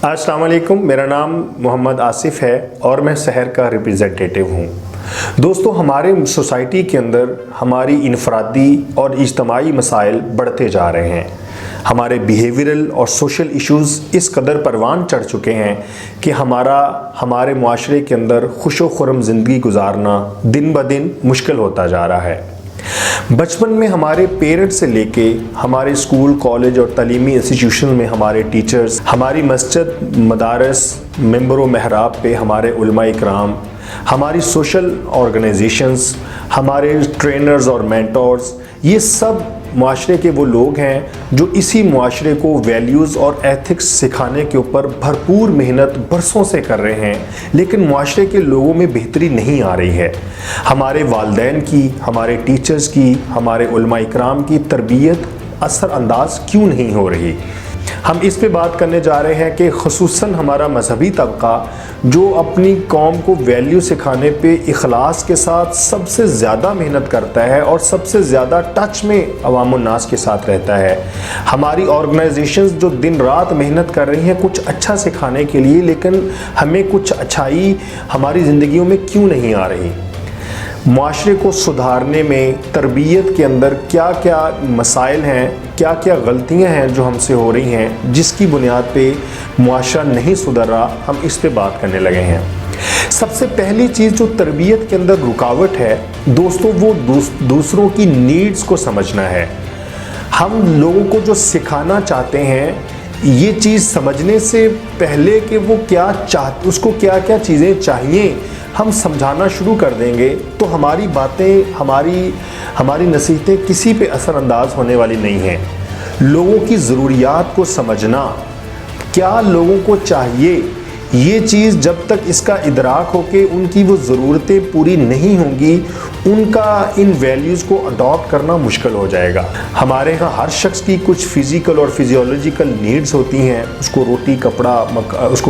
अस्सलाम वालेकुम, मेरा नाम मोहम्मद आसिफ है और मैं शहर का रिप्रेजेंटेटिव हूँ। दोस्तों, हमारे सोसाइटी के अंदर हमारी इनफरादी और इज्तमाही मसाइल बढ़ते जा रहे हैं। हमारे बिहेवियरल और सोशल इश्यूज़ इस कदर परवान चढ़ चुके हैं कि हमारे मुआशरे के अंदर खुशो खुर्रम ज़िंदगी गुजारना दिन ब दिन मुश्किल होता जा रहा है। बचपन में हमारे पेरेंट्स से लेके हमारे स्कूल, कॉलेज और तालीमी इंस्टीट्यूशन में हमारे टीचर्स, हमारी मस्जिद, मदारस, मेंबर व महराब पे हमारे उलमा इकराम, हमारी सोशल ऑर्गेनाइजेशंस, हमारे ट्रेनर्स और मेंटर्स, ये सब मुआशरे के वो लोग हैं जो इसी मुआशरे को वैल्यूज़ और एथिक्स सिखाने के ऊपर भरपूर मेहनत बरसों से कर रहे हैं, लेकिन मुआशरे के लोगों में बेहतरी नहीं आ रही है। हमारे वालिदैन की, हमारे टीचर्स की, हमारे उलमा इकराम की तरबियत असरअंदाज क्यों नहीं हो रही। हम इस पे बात करने जा रहे हैं कि ख़ुसूसन हमारा मजहबी तबका जो अपनी कौम को वैल्यू सिखाने पे इखलास के साथ सबसे ज़्यादा मेहनत करता है और सबसे ज़्यादा टच में अवाम नास के साथ रहता है। हमारी ऑर्गेनाइजेशंस जो दिन रात मेहनत कर रही हैं कुछ अच्छा सिखाने के लिए, लेकिन हमें कुछ अच्छाई हमारी ज़िंदगियों में क्यों नहीं आ रही। मुआशरे को सुधारने में तरबियत के अंदर क्या क्या मसाइल हैं, क्या क्या गलतियां हैं जो हमसे हो रही हैं, जिसकी बुनियाद पे मुआशरा नहीं सुधर रहा, हम इस पे बात करने लगे हैं। सबसे पहली चीज़ जो तरबियत के अंदर रुकावट है दोस्तों, वो दूसरों की नीड्स को समझना है। हम लोगों को जो सिखाना चाहते हैं, ये चीज़ समझने से पहले कि वो क्या उसको क्या क्या चीज़ें चाहिए हम समझाना शुरू कर देंगे तो हमारी बातें, हमारी नसीहतें किसी पे असरअंदाज होने वाली नहीं हैं। लोगों की ज़रूरियात को समझना, क्या लोगों को चाहिए, ये चीज़ जब तक इसका इदराक हो के उनकी वो ज़रूरतें पूरी नहीं होंगी, उनका इन वैल्यूज़ को अडॉप्ट करना मुश्किल हो जाएगा। हमारे यहाँ हर शख्स की कुछ फ़िज़िकल और फिजियोलॉजिकल नीड्स होती हैं। उसको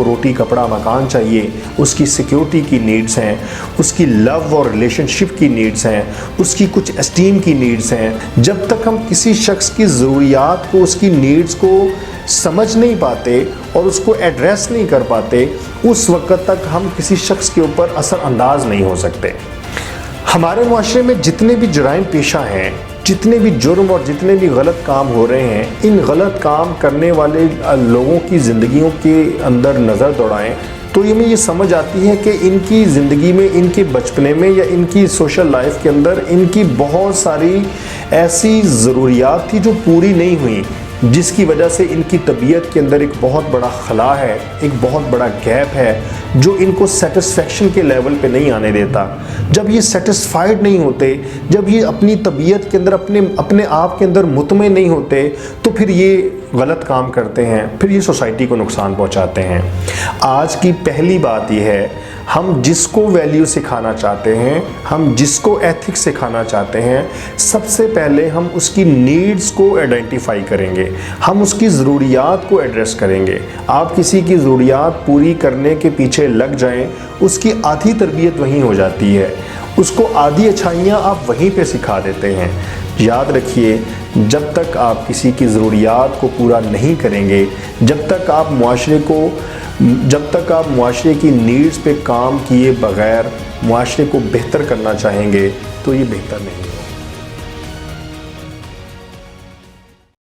रोटी कपड़ा मकान चाहिए, उसकी सिक्योरिटी की नीड्स हैं, उसकी लव और रिलेशनशिप की नीड्स हैं, उसकी कुछ एस्टीम की नीड्स हैं। जब तक हम किसी शख्स की ज़रूरियात को, उसकी नीड्स को समझ नहीं पाते और उसको एड्रेस नहीं कर पाते, उस वक्त तक हम किसी शख्स के ऊपर असर अंदाज नहीं हो सकते। हमारे मुआशरे में जितने भी जराइम पेशा हैं, जितने भी जुर्म और जितने भी गलत काम हो रहे हैं, इन गलत काम करने वाले लोगों की ज़िंदगियों के अंदर नज़र दौड़ाएं तो ये समझ आती है कि इनकी ज़िंदगी में, इनके बचपने में या इनकी सोशल लाइफ के अंदर इनकी बहुत सारी ऐसी ज़रूरियात थी जो पूरी नहीं हुई, जिसकी वजह से इनकी तबीयत के अंदर एक बहुत बड़ा खला है, एक बहुत बड़ा गैप है जो इनको सेटिस्फेक्शन के लेवल पे नहीं आने देता। जब ये सेटिस्फाइड नहीं होते, जब ये अपनी तबीयत के अंदर, अपने आप के अंदर मुतमईन नहीं होते, तो फिर ये गलत काम करते हैं, फिर ये सोसाइटी को नुकसान पहुंचाते हैं। आज की पहली बात यह है, हम जिसको वैल्यू सिखाना चाहते हैं, हम जिसको एथिक्स सिखाना चाहते हैं, सबसे पहले हम उसकी नीड्स को आइडेंटिफाई करेंगे, हम उसकी ज़रूरियात को एड्रेस करेंगे। आप किसी की ज़रूरियात पूरी करने के पीछे लग जाएं, उसकी आधी तरबियत वहीं हो जाती है, उसको आधी अच्छाइयाँ आप वहीं पे सिखा देते हैं। याद रखिए, जब तक आप किसी की ज़रूरियात को पूरा नहीं करेंगे, जब तक आप मुआशरे की नीड्स पे काम किए बग़ैर मुआशरे को बेहतर करना चाहेंगे, तो ये बेहतर नहीं होगा।